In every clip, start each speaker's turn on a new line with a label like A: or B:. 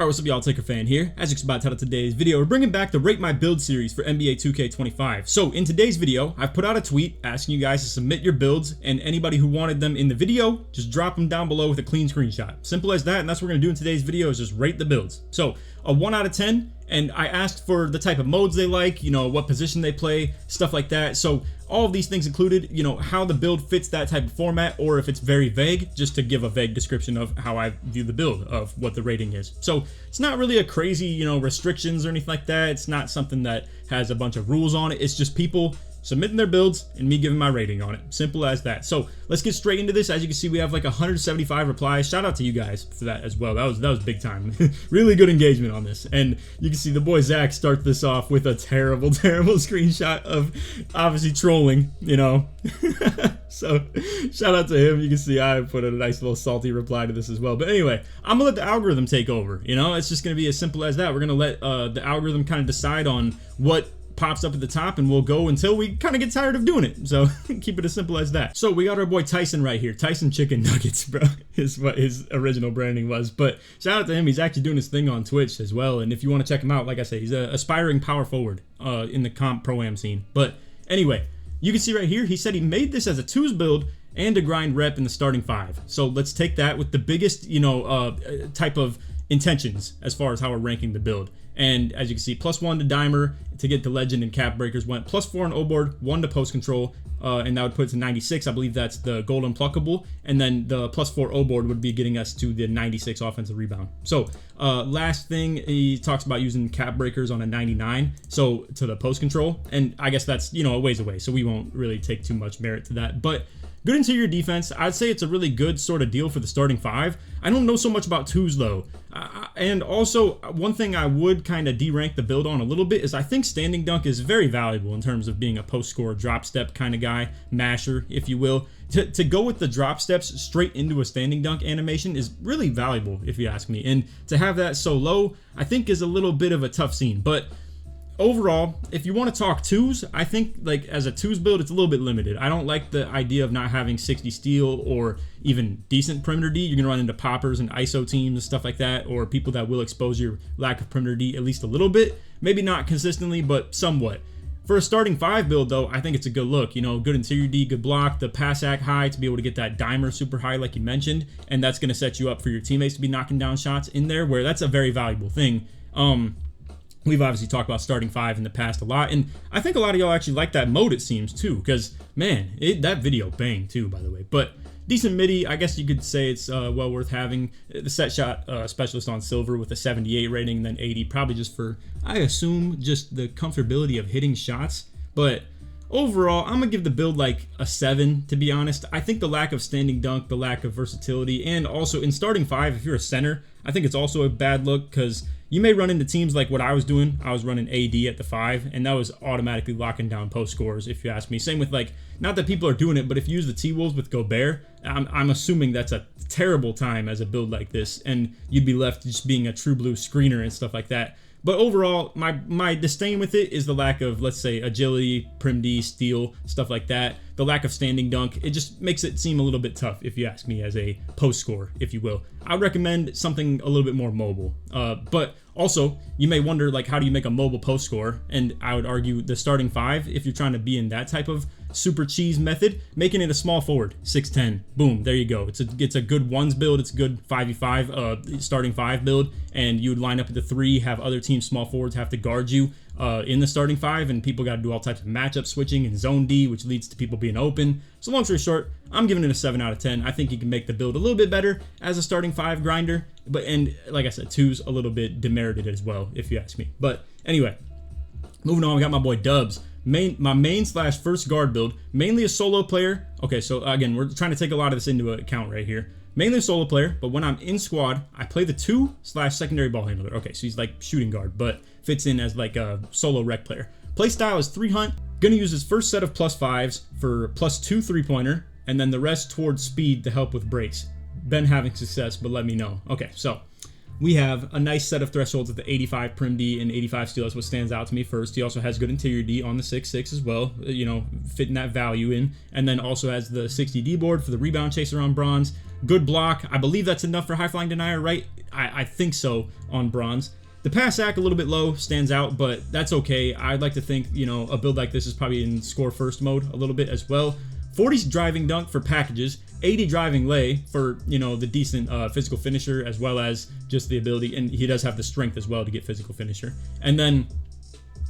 A: Alright, what's up y'all, LakerFan here. As you can about today's video, we're bringing back the Rate My Build series for NBA 2K25. So in today's video, I've put out a tweet asking you guys to submit your builds, and anybody who wanted them in the video, just drop them down below with a clean screenshot. Simple as that, and that's what we're going to do in today's video is just rate the builds. So a 1 out of 10, and I asked for the type of modes they like, you know, what position they play, stuff like that. So all of these things included, you know, how the build fits that type of format, or if it's very vague, just to give a vague description of how I view the build, of what the rating is. So it's not really a crazy, you know, restrictions or anything like that. It's not something that has a bunch of rules on it. It's just people submitting their builds and me giving my rating on it. Simple as that. So let's get straight into this. As you can see, we have like 175 replies. Shout out to you guys for that as well. That was big time. Really good engagement on this. And you can see the boy Zach start this off with a terrible screenshot of obviously trolling, you know. So shout out to him. You can see I put a nice little salty reply to this as well. But anyway, I'm gonna let the algorithm take over. You know, it's just gonna be as simple as that. We're gonna let the algorithm kind of decide on what pops up at the top, and we'll go until we kind of get tired of doing it. So keep it as simple as that. So we got our boy Tyson right here. Tyson Chicken Nuggets, bro, is what his original branding was. But shout out to him. He's actually doing his thing on Twitch as well. And if you want to check him out, like I say, he's an aspiring power forward in the comp pro-am scene. But anyway, you can see right here, he said he made this as a twos build and a grind rep in the starting 5. So let's take that with the biggest, you know, type of intentions as far as how we're ranking the build. And as you can see, +1 to Dimer to get the legend and cap breakers went, +4 on O-board, 1 to post control, and that would put it to 96. I believe that's the gold unpluckable, and then the +4 O-board would be getting us to the 96 offensive rebound. So last thing, he talks about using cap breakers on a 99, so to the post control, and I guess that's, you know, a ways away, so we won't really take too much merit to that. But good interior defense. I'd say it's a really good sort of deal for the starting 5. I don't know so much about twos though. And also, one thing I would kind of derank the build on a little bit is I think standing dunk is very valuable in terms of being a post scorer, drop step kind of guy, masher, if you will. To go with the drop steps straight into a standing dunk animation is really valuable, if you ask me. And to have that so low, I think is a little bit of a tough scene. But overall, if you want to talk twos, I think like as a twos build, it's a little bit limited. I don't like the idea of not having 60 steal or even decent perimeter D. You're going to run into poppers and ISO teams and stuff like that, or people that will expose your lack of perimeter D at least a little bit. Maybe not consistently, but somewhat. For a starting 5 build though, I think it's a good look. You know, good interior D, good block, the pass act high to be able to get that dimer super high like you mentioned, and that's going to set you up for your teammates to be knocking down shots in there, where that's a very valuable thing. We've obviously talked about starting 5 in the past a lot, and I think a lot of y'all actually like that mode, it seems, too, because, man, that video banged, too, by the way. But decent midi, I guess you could say it's well worth having. The set shot specialist on silver with a 78 rating, and then 80, probably just for, I assume, just the comfortability of hitting shots. But overall, I'm going to give the build like a 7, to be honest. I think the lack of standing dunk, the lack of versatility, and also in starting 5, if you're a center, I think it's also a bad look, because you may run into teams like what I was doing. I was running AD at the 5, and that was automatically locking down post scores, if you ask me. Same with, like, not that people are doing it, but if you use the T-Wolves with Gobert, I'm assuming that's a terrible time as a build like this, and you'd be left just being a true blue screener and stuff like that. But overall, my disdain with it is the lack of, let's say, agility, prim D, steal, stuff like that. The lack of standing dunk. It just makes it seem a little bit tough, if you ask me, as a post scorer, if you will. I would recommend something a little bit more mobile. But also, you may wonder, like, how do you make a mobile post scorer? And I would argue the starting 5, if you're trying to be in that type of super cheese method, making it a small forward, 6'10", boom, there you go. It's a good ones build. It's a good 5v5 starting 5 build, and you would line up at the 3, have other teams small forwards have to guard you in the starting 5, and people got to do all types of matchup switching and zone D, which leads to people being open. So long story short, I'm giving it a 7 out of 10. I think you can make the build a little bit better as a starting 5 grinder, and like I said, 2's a little bit demerited as well, if you ask me. But anyway, moving on, we got my boy Dubs. My main/first guard build, mainly a solo player. Okay, so again, we're trying to take a lot of this into account right here. Mainly a solo player, but when I'm in squad, I play the 2/secondary ball handler. Okay, so he's like shooting guard, but fits in as like a solo rec player. Play style is 3 hunt. Gonna use his first set of +5s for +2 3-pointer, and then the rest towards speed to help with breaks. Been having success, but let me know. Okay, so we have a nice set of thresholds at the 85 Prim D and 85 Steel. That's what stands out to me first. He also has good interior D on the 6'6 as well, you know, fitting that value in. And then also has the 60 D board for the rebound chaser on bronze. Good block. I believe that's enough for high flying denier, right? I think so on bronze. The pass sack a little bit low, stands out, but that's okay. I'd like to think, you know, a build like this is probably in score first mode a little bit as well. 40 driving dunk for packages, 80 driving lay for, you know, the decent physical finisher, as well as just the ability, and he does have the strength as well to get physical finisher. And then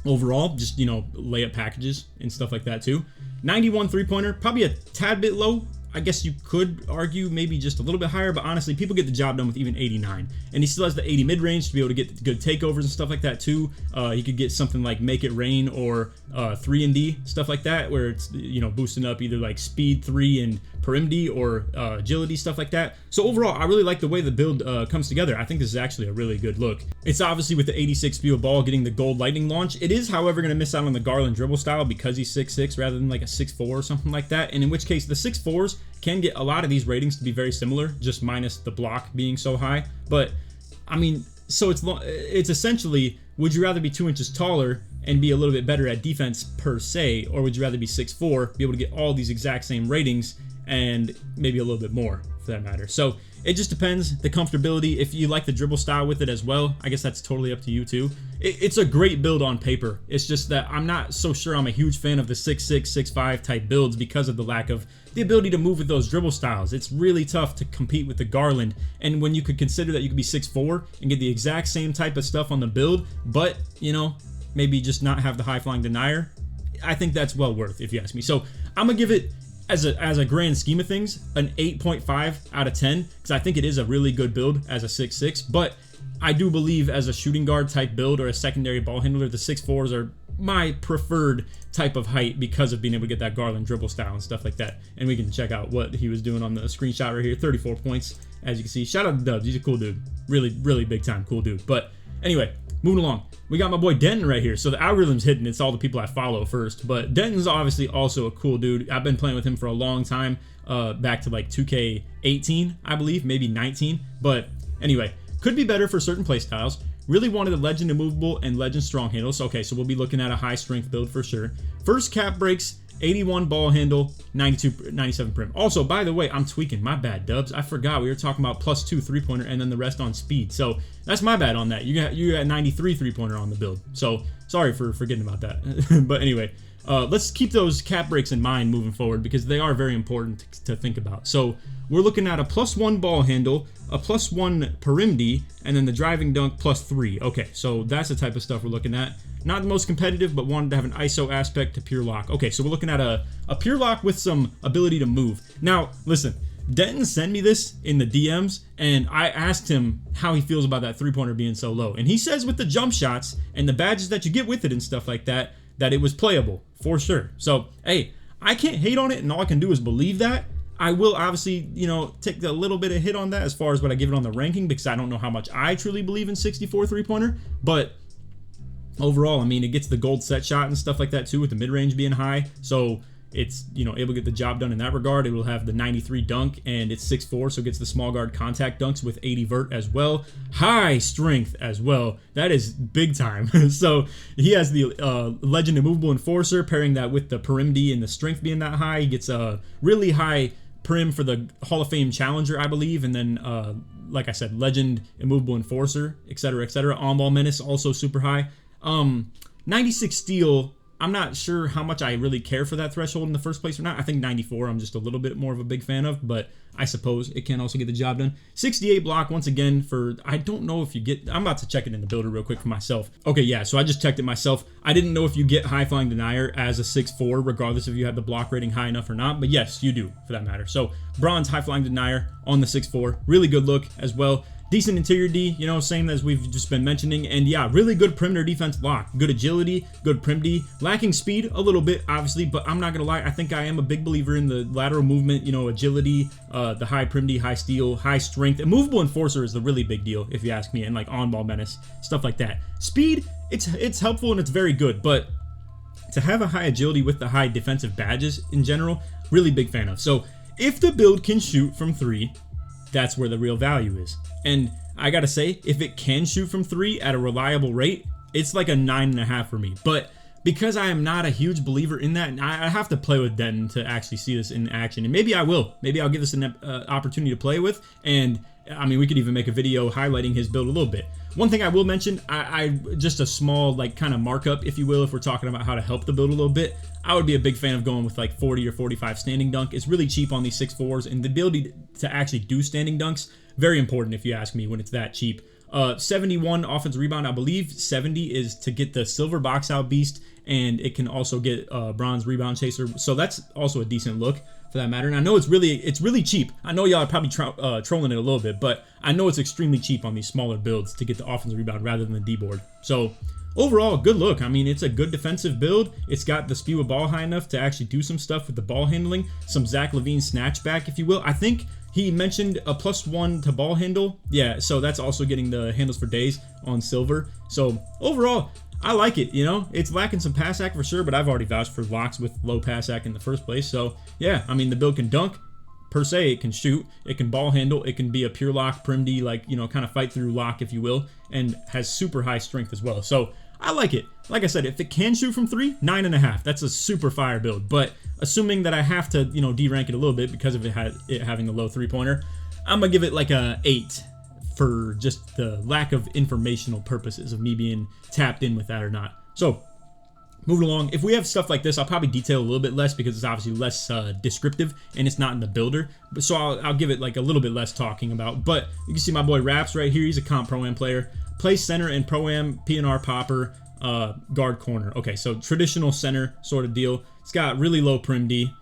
A: overall, just, you know, layup packages and stuff like that too. 91 three-pointer, probably a tad bit low. I guess you could argue maybe just a little bit higher, but honestly, people get the job done with even 89. And he still has the 80 mid-range to be able to get good takeovers and stuff like that too. He could get something like Make It Rain or 3 and D, stuff like that, where it's, you know, boosting up either like speed 3 and Perim D or agility, stuff like that. So overall, I really like the way the build comes together. I think this is actually a really good look. It's obviously with the 86 speed of ball getting the gold lightning launch. It is, however, going to miss out on the Garland dribble style because he's 6'6" rather than like a 6'4" or something like that. And in which case, the 6'4s can get a lot of these ratings to be very similar, just minus the block being so high. But I mean, so it's essentially, would you rather be 2 inches taller and be a little bit better at defense per se, or would you rather be 6'4", be able to get all these exact same ratings and maybe a little bit more for that matter? So it just depends, the comfortability. If you like the dribble style with it as well, I guess that's totally up to you too. It's a great build on paper. It's just that I'm not so sure I'm a huge fan of the 6'6", 6'5" type builds because of the lack of the ability to move with those dribble styles. It's really tough to compete with the Garland. And when you could consider that you could be 6'4" and get the exact same type of stuff on the build, but, you know, maybe just not have the high flying denier, I think that's well worth, if you ask me. So I'm gonna give it, as a grand scheme of things, an 8.5 out of 10, because I think it is a really good build as a 6'6", but I do believe as a shooting guard type build or a secondary ball handler, the 6'4s are my preferred type of height because of being able to get that Garland dribble style and stuff like that. And we can check out what he was doing on the screenshot right here. 34 points, as you can see. Shout out to Dubs. He's a cool dude. Really, really big time cool dude. But anyway, moving along. We got my boy Denton right here. So the algorithm's hidden. It's all the people I follow first. But Denton's obviously also a cool dude. I've been playing with him for a long time. Back to like 2K18, I believe. Maybe 19. But anyway, could be better for certain playstyles. Really wanted the Legend Immovable and Legend Strong Handles. Okay, so we'll be looking at a high strength build for sure. First cap breaks, 81 ball handle, 97 prim. Also, by the way, I'm tweaking. My bad, Dubs. I forgot we were talking about +2 3-pointer and then the rest on speed. So that's my bad on that. You got 93 3-pointer on the build. So sorry for forgetting about that. But anyway, let's keep those cap breaks in mind moving forward because they are very important to think about. So we're looking at a +1 ball handle, a +1 Perim D, and then the driving dunk +3. Okay, so that's the type of stuff we're looking at. Not the most competitive, but wanted to have an ISO aspect to pure lock. Okay, so we're looking at a pure lock with some ability to move. Now, listen, Denton sent me this in the DMs, and I asked him how he feels about that 3-pointer being so low. And he says with the jump shots and the badges that you get with it and stuff like that, that it was playable, for sure. So, hey, I can't hate on it, and all I can do is believe that. I will obviously, you know, take a little bit of hit on that as far as what I give it on the ranking because I don't know how much I truly believe in 64 3-pointer, but overall, I mean, it gets the gold set shot and stuff like that too with the mid-range being high, so it's, you know, able to get the job done in that regard. It will have the 93 dunk and it's 6'4", so it gets the small guard contact dunks with 80 vert as well. High strength as well. That is big time. So he has the Legend Immovable Enforcer, pairing that with the Perim D and the strength being that high. He gets a really high Prim for the Hall of Fame Challenger, I believe, and then like I said, Legend Immovable Enforcer, etc., etc. On-ball menace also super high. 96 steel, I'm not sure how much I really care for that threshold in the first place or not. I think 94 I'm just a little bit more of a big fan of, but I suppose it can also get the job done. 68 block, once again, for, I don't know if you get, I'm about to check it in the builder real quick for myself. Okay, yeah, so I just checked it myself. I didn't know if you get high flying denier as a 6'4", regardless if you have the block rating high enough or not, but yes, you do, for that matter. So bronze high flying denier on the 6'4", really good look as well. Decent interior D, you know, same as we've just been mentioning. And yeah, really good perimeter defense lock. Good agility, good prim D. Lacking speed a little bit, obviously, but I'm not going to lie. I think I am a big believer in the lateral movement, you know, agility, the high prim D, high steal, high strength. Immovable Enforcer is the really big deal, if you ask me, and like on-ball menace, stuff like that. Speed, it's helpful and it's very good, but to have a high agility with the high defensive badges in general, really big fan of. So if the build can shoot from 3, that's where the real value is. And I gotta say, if it can shoot from 3 at a reliable rate, it's like a 9.5 for me. But because I am not a huge believer in that, I have to play with Denton to actually see this in action. And maybe I will. Maybe I'll give this an opportunity to play with. And I mean, we could even make a video highlighting his build a little bit. One thing I will mention, I just a small like kind of markup, if you will, if we're talking about how to help the build a little bit. I would be a big fan of going with like 40 or 45 standing dunk. It's really cheap on these 6'4s, and the ability to actually do standing dunks, very important if you ask me when it's that cheap. 71 offensive rebound, I believe 70 is to get the silver box out beast, and it can also get bronze rebound chaser. So that's also a decent look for that matter. And I know it's really cheap. I know y'all are probably trolling it a little bit, but I know it's extremely cheap on these smaller builds to get the offensive rebound rather than the D-board. So overall, good look. I mean, it's a good defensive build. It's got the speed with ball high enough to actually do some stuff with the ball handling, some Zach LaVine snatchback, if you will. I think he mentioned a +1 to ball handle. Yeah, so that's also getting the handles for days on silver. So overall, I like it, you know. It's lacking some pass act for sure, but I've already vouched for locks with low pass act in the first place. So yeah, I mean, the build can dunk per se, it can shoot, it can ball handle, it can be a pure lock, prim D, like, you know, kind of fight through lock, if you will, and has super high strength as well. So I like it. Like I said, if it can shoot from 3, 9.5. That's a super fire build. But assuming that I have to, you know, D-rank it a little bit because of it having the low 3-pointer, I'm gonna give it like a 8 for just the lack of informational purposes of me being tapped in with that or not. So moving along, if we have stuff like this, I'll probably detail a little bit less because it's obviously less descriptive and it's not in the builder. But so I'll give it like a little bit less talking about. But you can see my boy Raps right here. He's a comp Pro-Am player. Plays center and Pro-Am, PNR popper, guard corner. Okay, so traditional center sort of deal. It's got really low prim D.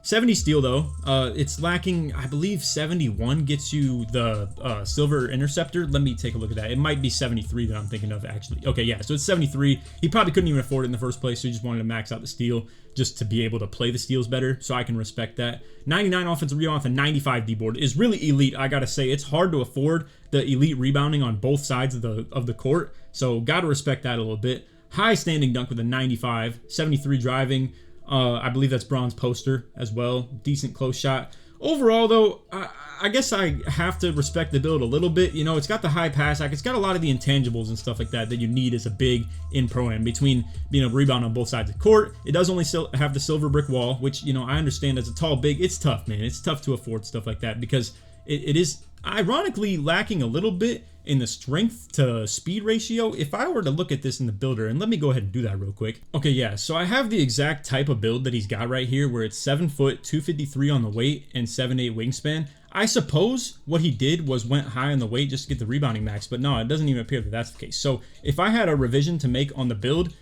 A: 70 steal though. It's lacking, I believe 71 gets you the silver interceptor. Let me take a look at that. It might be 73 that I'm thinking of actually. Okay, yeah, so it's 73. He probably couldn't even afford it in the first place, so he just wanted to max out the steal just to be able to play the steals better, so I can respect that. 99 offensive rebound and 95 D-board is really elite. I gotta say, it's hard to afford the elite rebounding on both sides of the court, so gotta respect that a little bit. High standing dunk with a 95, 73 driving. I believe that's bronze poster as well. Decent close shot. Overall, though, I guess I have to respect the build a little bit. You know, it's got the high pass act. It's got a lot of the intangibles and stuff like that you need as a big in Pro-Am, between being able to rebound on both sides of the court. It does only still have the silver brick wall, which, you know, I understand as a tall big, it's tough, man. It's tough to afford stuff like that because it is ironically lacking a little bit in the strength to speed ratio. If I were to look at this in the builder, and let me go ahead and do that real quick. Okay, yeah, so I have the exact type of build that he's got right here where it's 7 foot, 253 on the weight and 7'8" wingspan. I suppose what he did was went high on the weight just to get the rebounding max, but no, it doesn't even appear that that's the case. So if I had a revision to make on the build,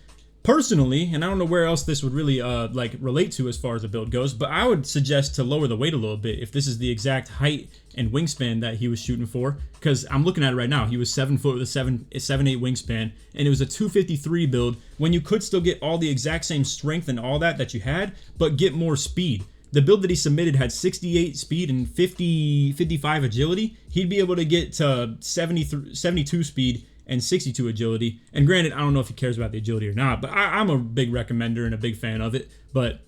A: personally, and I don't know where else this would really like relate to as far as the build goes, but I would suggest to lower the weight a little bit if this is the exact height and wingspan that he was shooting for, because I'm looking at it right now. He was 7 foot with a 7'8" wingspan, and it was a 253 build when you could still get all the exact same strength and all that you had, but get more speed. The build that he submitted had 68 speed and 55 agility. He'd be able to get to 72 speed and 62 agility. And granted, I don't know if he cares about the agility or not, but I'm a big recommender and a big fan of it. But,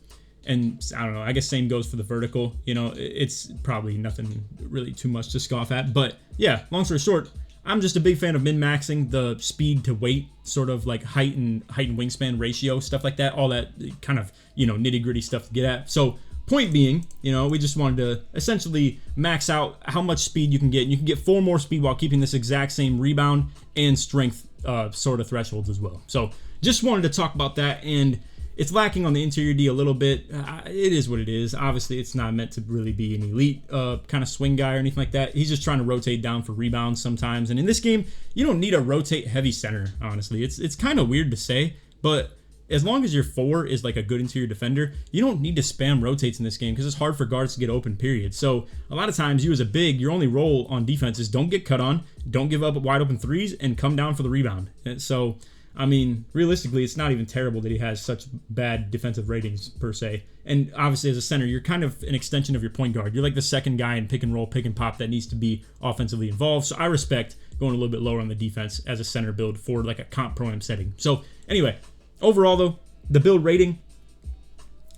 A: and I don't know, I guess same goes for the vertical. You know, it's probably nothing really too much to scoff at. But yeah, long story short, I'm just a big fan of min-maxing the speed to weight, sort of like height and wingspan ratio, stuff like that. All that kind of, you know, nitty-gritty stuff to get at. So point being, you know, we just wanted to essentially max out how much speed you can get. You can get 4 more speed while keeping this exact same rebound and strength sort of thresholds as well. So just wanted to talk about that, and it's lacking on the interior D a little bit. It is what it is. Obviously, it's not meant to really be an elite kind of swing guy or anything like that. He's just trying to rotate down for rebounds sometimes. And in this game, you don't need a rotate heavy center, honestly. It's kind of weird to say, but as long as your 4 is like a good interior defender, you don't need to spam rotates in this game because it's hard for guards to get open, period. So a lot of times you as a big, your only role on defense is don't get cut on, don't give up wide open threes, and come down for the rebound. And so, I mean, realistically, it's not even terrible that he has such bad defensive ratings per se. And obviously as a center, you're kind of an extension of your point guard. You're like the second guy in pick and roll, pick and pop that needs to be offensively involved. So I respect going a little bit lower on the defense as a center build for like a comp Pro-Am setting. So anyway, overall, though, the build rating,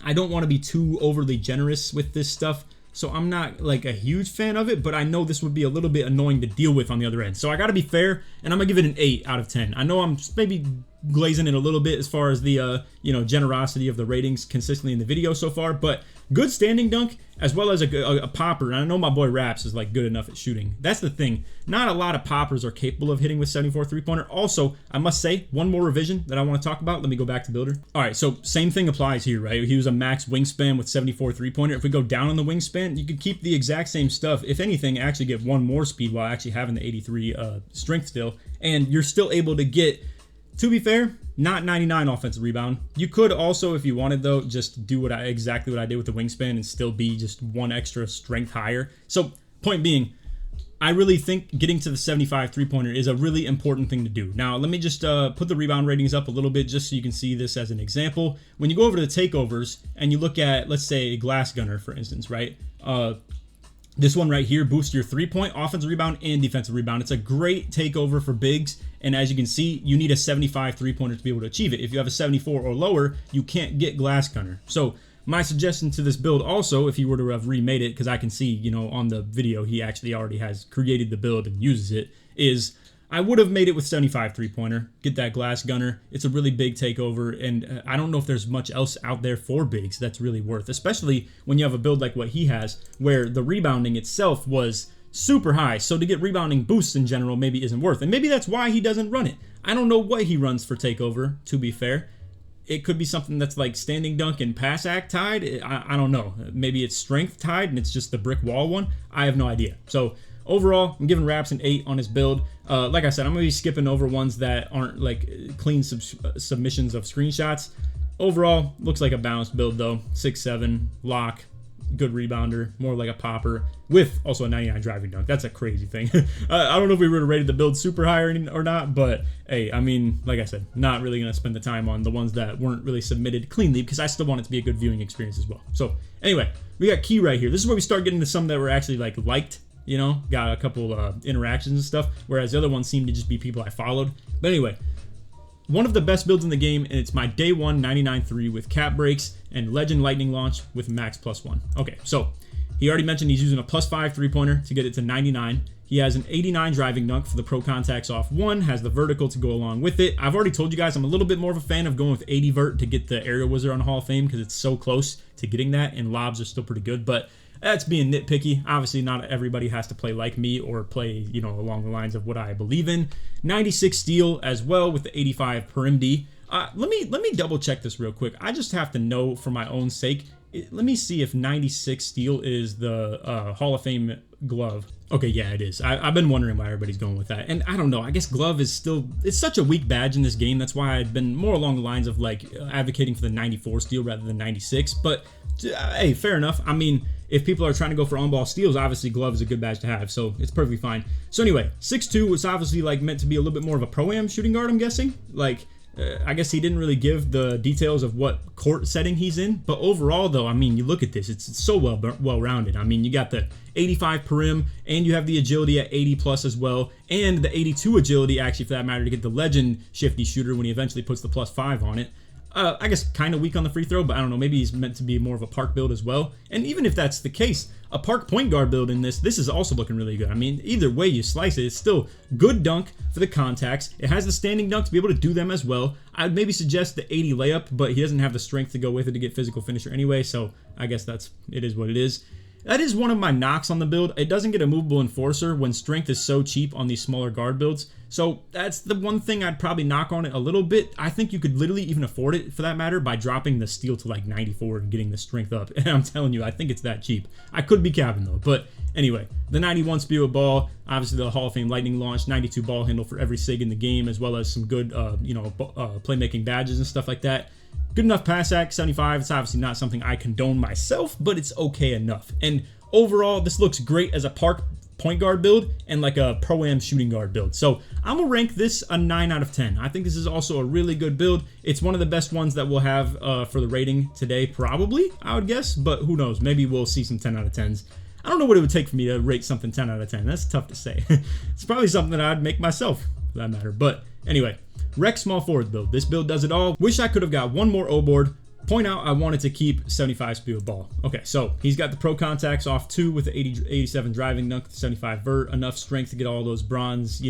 A: I don't want to be too overly generous with this stuff. so I'm not like a huge fan of it, but I know this would be a little bit annoying to deal with on the other end. So I got to be fair, and I'm gonna give it an 8 out of 10. I know I'm maybe glazing it a little bit as far as the generosity of the ratings consistently in the video so far, but good standing dunk as well as a popper. And I know my boy Raps is like good enough at shooting. That's the thing. Not a lot of poppers are capable of hitting with 74 3-pointer. Also, I must say one more revision that I want to talk about. Let me go back to Builder. All right, so same thing applies here, right? He was a max wingspan with 74 3-pointer. If we go down on the wingspan, you could keep the exact same stuff. If anything, actually get one more speed while actually having the 83 strength still, and you're still able to get, to be fair, not 99 offensive rebound. You could also, if you wanted though, just do exactly what I did with the wingspan and still be just one extra strength higher. So point being, I really think getting to the 75 3-pointer is a really important thing to do. Now, let me just put the rebound ratings up a little bit just so you can see this as an example. When you go over to the takeovers and you look at, let's say, a glass gunner, for instance, right? This one right here boosts your 3-point offensive rebound and defensive rebound. It's a great takeover for bigs, and as you can see, you need a 75 3-pointer to be able to achieve it. If you have a 74 or lower, you can't get glass gunner. So my suggestion to this build also, if you were to have remade it, because I can see, on the video he actually already has created the build and uses it, is I would have made it with 75 3-pointer, get that glass gunner. It's a really big takeover, and I don't know if there's much else out there for bigs that's really worth, especially when you have a build like what he has, where the rebounding itself was super high. So to get rebounding boosts in general maybe isn't worth, and maybe that's why he doesn't run it. I don't know what he runs for takeover, to be fair. It could be something that's like standing dunk and pass act tied. I don't know. Maybe it's strength tied and it's just the brick wall one. I have no idea. So overall, I'm giving Raps an 8 on his build. Like I said, I'm going to be skipping over ones that aren't like clean submissions of screenshots. Overall, looks like a balanced build though. 6'7", lock, good rebounder, more like a popper, with also a 99 driving dunk. That's a crazy thing. I don't know if we would have rated the build super high or not, but hey, I mean, like I said, not really going to spend the time on the ones that weren't really submitted cleanly because I still want it to be a good viewing experience as well. So anyway, we got key right here. This is where we start getting to some that were actually like liked. Got a couple interactions and stuff, whereas the other ones seemed to just be people I followed. But anyway, one of the best builds in the game, and it's my day one 99.3 with cap breaks and legend lightning launch with max +1. Okay, so he already mentioned he's using a +5 3-pointer to get it to 99. He has an 89 driving dunk for the pro contacts off 1, has the vertical to go along with it. I've already told you guys I'm a little bit more of a fan of going with 80 vert to get the aerial wizard on Hall of Fame because it's so close to getting that, and lobs are still pretty good, but that's being nitpicky. Obviously, not everybody has to play like me or play, along the lines of what I believe in. 96 steal as well with the 85 per MD. Let me double check this real quick. I just have to know for my own sake. Let me see if 96 steal is the Hall of Fame glove. Okay, yeah, it is. I've been wondering why everybody's going with that. And I don't know. I guess glove is still... It's such a weak badge in this game. That's why I've been more along the lines of, like, advocating for the 94 steal rather than 96. But, hey, fair enough. I mean, if people are trying to go for on-ball steals, obviously glove is a good badge to have. So it's perfectly fine. So anyway, 6'2" was obviously, like, meant to be a little bit more of a pro-am shooting guard, I'm guessing. Like... I guess he didn't really give the details of what court setting he's in, but overall though, I mean, you look at this, it's so well-rounded. I mean, you got the 85 perim, and you have the agility at 80 plus as well, and the 82 agility actually for that matter to get the legend shifty shooter when he eventually puts the +5 on it. I guess kind of weak on the free throw, but I don't know, maybe he's meant to be more of a park build as well. And even if that's the case, a park point guard build in this is also looking really good. I mean, either way you slice it, it's still good dunk for the contacts. It has the standing dunk to be able to do them as well. I'd maybe suggest the 80 layup, but he doesn't have the strength to go with it to get physical finisher anyway, so I guess it is what it is. That is one of my knocks on the build. It doesn't get a movable enforcer when strength is so cheap on these smaller guard builds. So that's the one thing I'd probably knock on it a little bit. I think you could literally even afford it for that matter by dropping the steel to like 94 and getting the strength up. And I'm telling you, I think it's that cheap. I could be capping though. But anyway, the 91 speed with ball, obviously the Hall of Fame lightning launch, 92 ball handle for every sig in the game, as well as some good playmaking badges and stuff like that. Good enough pass act, 75. It's obviously not something I condone myself, but it's okay enough. And overall, this looks great as a park point guard build and like a pro-am shooting guard build. So I'm gonna rank this a 9 out of 10. I think this is also a really good build. It's one of the best ones that we'll have for the rating today, probably, I would guess, but who knows? Maybe we'll see some 10 out of 10s. I don't know what it would take for me to rate something 10 out of 10. That's tough to say. It's probably something that I'd make myself, for that matter. But anyway, Rec small forward build. This build does it all. Wish I could have got one more O board, point out I wanted to keep 75 speed with ball. Okay, so he's got the pro contacts off 2 with the 87 driving dunk, the 75 vert, enough strength to get all those bronze,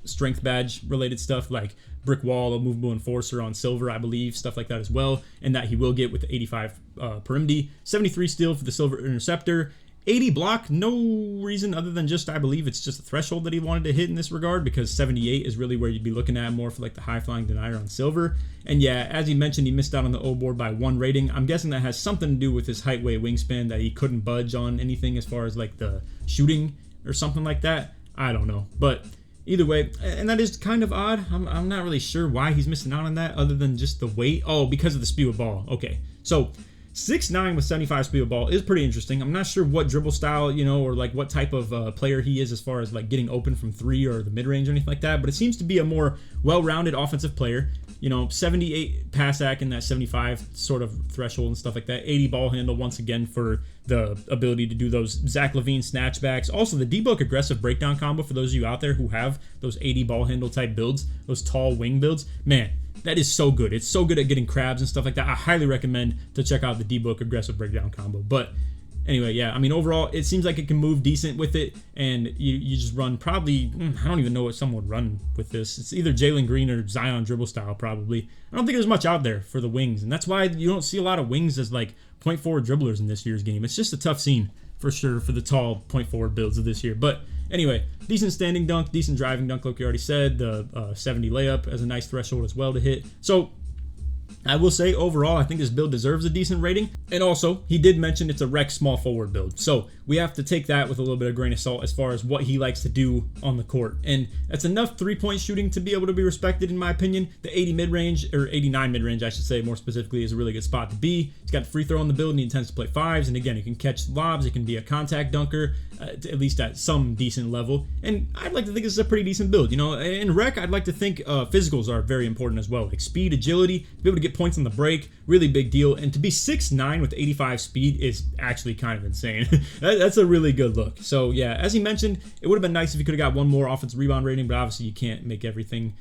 A: strength badge related stuff like brick wall, a movable enforcer on silver, I believe, stuff like that as well, and that he will get with the 85 perimeter, 73 steel for the silver interceptor, 80 block, no reason other than just I believe it's just a threshold that he wanted to hit in this regard, because 78 is really where you'd be looking at more for like the high flying denier on silver. And yeah, as he mentioned, he missed out on the O board by 1 rating. I'm guessing that has something to do with his height, weight, wingspan, that he couldn't budge on anything as far as like the shooting or something like that. I don't know, but either way, and that is kind of odd. I'm not really sure why he's missing out on that other than just the weight. Oh, because of the speed with ball. Okay, so 6'9" with 75 speed with ball is pretty interesting. I'm not sure what dribble style, or like what type of player he is as far as like getting open from 3 or the mid-range or anything like that, but it seems to be a more well-rounded offensive player. 78 pass ac in that 75 sort of threshold and stuff like that. 80 ball handle once again for the ability to do those Zach LaVine snatchbacks. Also, the D-Book aggressive breakdown combo for those of you out there who have those 80 ball handle type builds, those tall wing builds. Man, that is so good. It's so good at getting crabs and stuff like that. I highly recommend to check out the D-Book aggressive breakdown combo. But anyway, yeah, I mean, overall, it seems like it can move decent with it, and you just run probably, I don't even know what someone would run with this. It's either Jalen Green or Zion dribble style, probably. I don't think there's much out there for the wings, and that's why you don't see a lot of wings as like point forward dribblers in this year's game. It's just a tough scene for sure for the tall point forward builds of this year. But anyway, decent standing dunk, decent driving dunk, like we already said. The 70 layup as a nice threshold as well to hit. So I will say overall, I think this build deserves a decent rating. And also, he did mention it's a rec small forward build. So we have to take that with a little bit of grain of salt as far as what he likes to do on the court. And that's enough 3-point shooting to be able to be respected in my opinion. The 80 mid-range, or 89 mid-range I should say more specifically, is a really good spot to be. He's got the free throw on the build and he intends to play 5s. And again, he can catch lobs, he can be a contact dunker, at least at some decent level. And I'd like to think this is a pretty decent build. In rec, I'd like to think physicals are very important as well. Like speed, agility, to be able to get points on the break, really big deal. And to be 6'9" with 85 speed is actually kind of insane. That's a really good look. So yeah, as he mentioned, it would have been nice if he could have got one more offensive rebound rating, but obviously you can't make everything,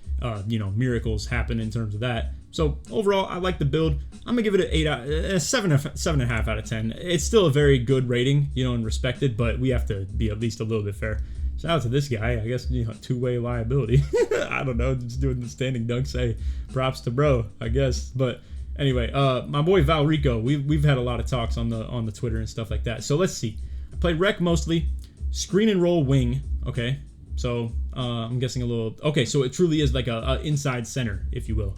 A: miracles happen in terms of that. So overall, I like the build. I'm gonna give it a 7.5 out of 10. It's still a very good rating, and respected, but we have to be at least a little bit fair. Shout out to this guy. I guess, two-way liability. I don't know, just doing the standing dunk. Say props to bro, I guess. But anyway, my boy Val Rico, we've had a lot of talks on the Twitter and stuff like that. So let's see. I played rec mostly, screen and roll wing. Okay, so I'm guessing a little. Okay, so it truly is like a inside center, if you will.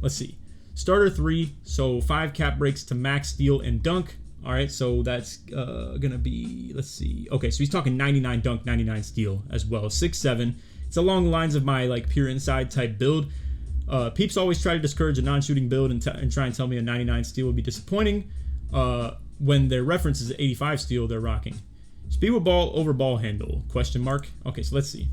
A: Let's see. Starter 3, so 5 cap breaks to max steal and dunk. All right, so that's gonna be, let's see. Okay, so he's talking 99 dunk, 99 steal as well. 6'7". It's along the lines of my like pure inside type build. Peeps always try to discourage a non-shooting build and try and tell me a 99 steal would be disappointing. When their reference is 85 steal, they're rocking. Speed with ball over ball handle? Question mark. Okay, so let's see.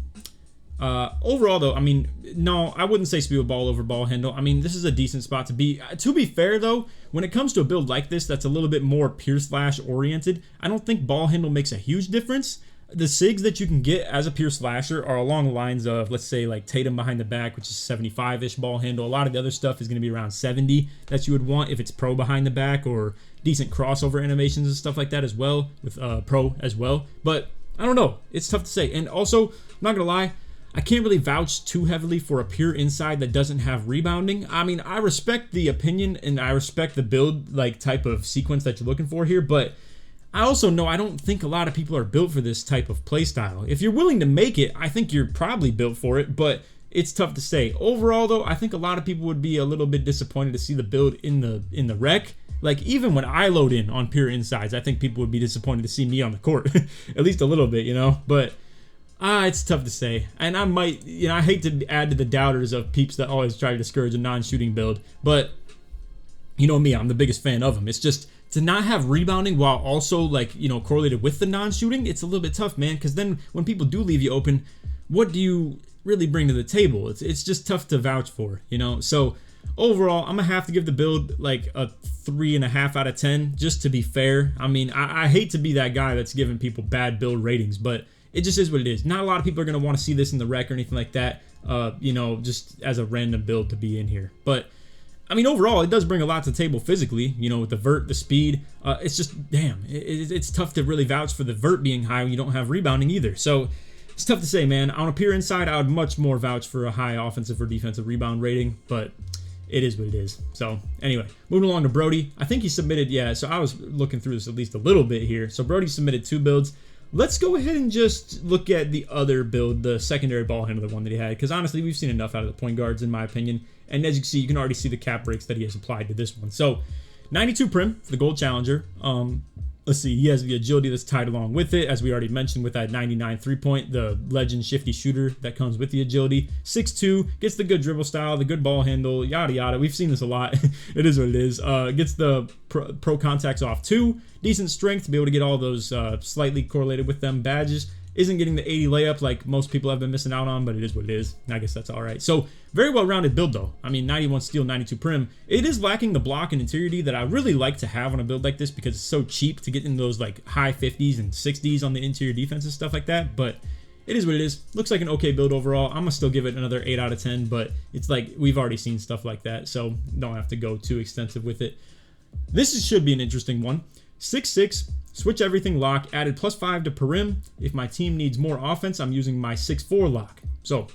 A: Overall, though, I mean, no, I wouldn't say speed with ball over ball handle. I mean, this is a decent spot to be. To be fair, though, when it comes to a build like this that's a little bit more pure slash oriented, I don't think ball handle makes a huge difference. The SIGs that you can get as a pure slasher are along the lines of, let's say, like Tatum behind the back, which is 75-ish ball handle. A lot of the other stuff is going to be around 70 that you would want if it's pro behind the back, or decent crossover animations and stuff like that as well, with pro as well. But I don't know. It's tough to say. And also, I'm not going to lie, I can't really vouch too heavily for a pure inside that doesn't have rebounding. I mean, I respect the opinion and I respect the build like type of sequence that you're looking for here, but I also know I don't think a lot of people are built for this type of play style. If you're willing to make it, I think you're probably built for it, but it's tough to say. Overall, though, I think a lot of people would be a little bit disappointed to see the build in the rec. Like, even when I load in on pure insides, I think people would be disappointed to see me on the court. At least a little bit, But it's tough to say. And I might, I hate to add to the doubters of peeps that always try to discourage a non-shooting build. But, you know me, I'm the biggest fan of them. It's just, to not have rebounding while also, like, correlated with the non-shooting, it's a little bit tough, man. Because then when people do leave you open, what do you really bring to the table? It's just tough to vouch for, So overall, I'm going to have to give the build like a 3.5 out of 10, just to be fair. I mean, I hate to be that guy that's giving people bad build ratings, but it just is what it is. Not a lot of people are going to want to see this in the rec or anything like that, just as a random build to be in here. But I mean, overall, it does bring a lot to the table physically, you know, with the vert, the speed. It's just, damn, it's tough to really vouch for the vert being high when you don't have rebounding either. So it's tough to say, man. On a pure inside, I would much more vouch for a high offensive or defensive rebound rating, but it is what it is. So anyway, moving along to Brody. I think he submitted, yeah, so I was looking through this at least a little bit here. So Brody submitted 2 builds. Let's go ahead and just look at the other build, the secondary ball handler one that he had, because honestly, we've seen enough out of the point guards, in my opinion. And as you can see, you can already see the cap breaks that he has applied to this one. So 92 prim for the gold challenger. Let's see, he has the agility that's tied along with it, as we already mentioned with that 99 3-point, the legend shifty shooter that comes with the agility. 6'2", gets the good dribble style, the good ball handle, yada yada. We've seen this a lot. It is what it is. Gets the pro contacts off 2, decent strength to be able to get all those slightly correlated with them badges. Isn't getting the 80 layup like most people have been missing out on, but it is what it is. I guess that's all right. So very well-rounded build though. I mean, 91 steal, 92 prim. It is lacking the block and interiority that I really like to have on a build like this because it's so cheap to get in those like high 50s and 60s on the interior defense and stuff like that. But it is what it is. Looks like an okay build overall. I'm gonna still give it another 8 out of 10, but it's like we've already seen stuff like that, so don't have to go too extensive with it. Should be an interesting one. 6'6". Switch everything lock, added +5 to perim. If my team needs more offense, I'm using my 6'4" lock. So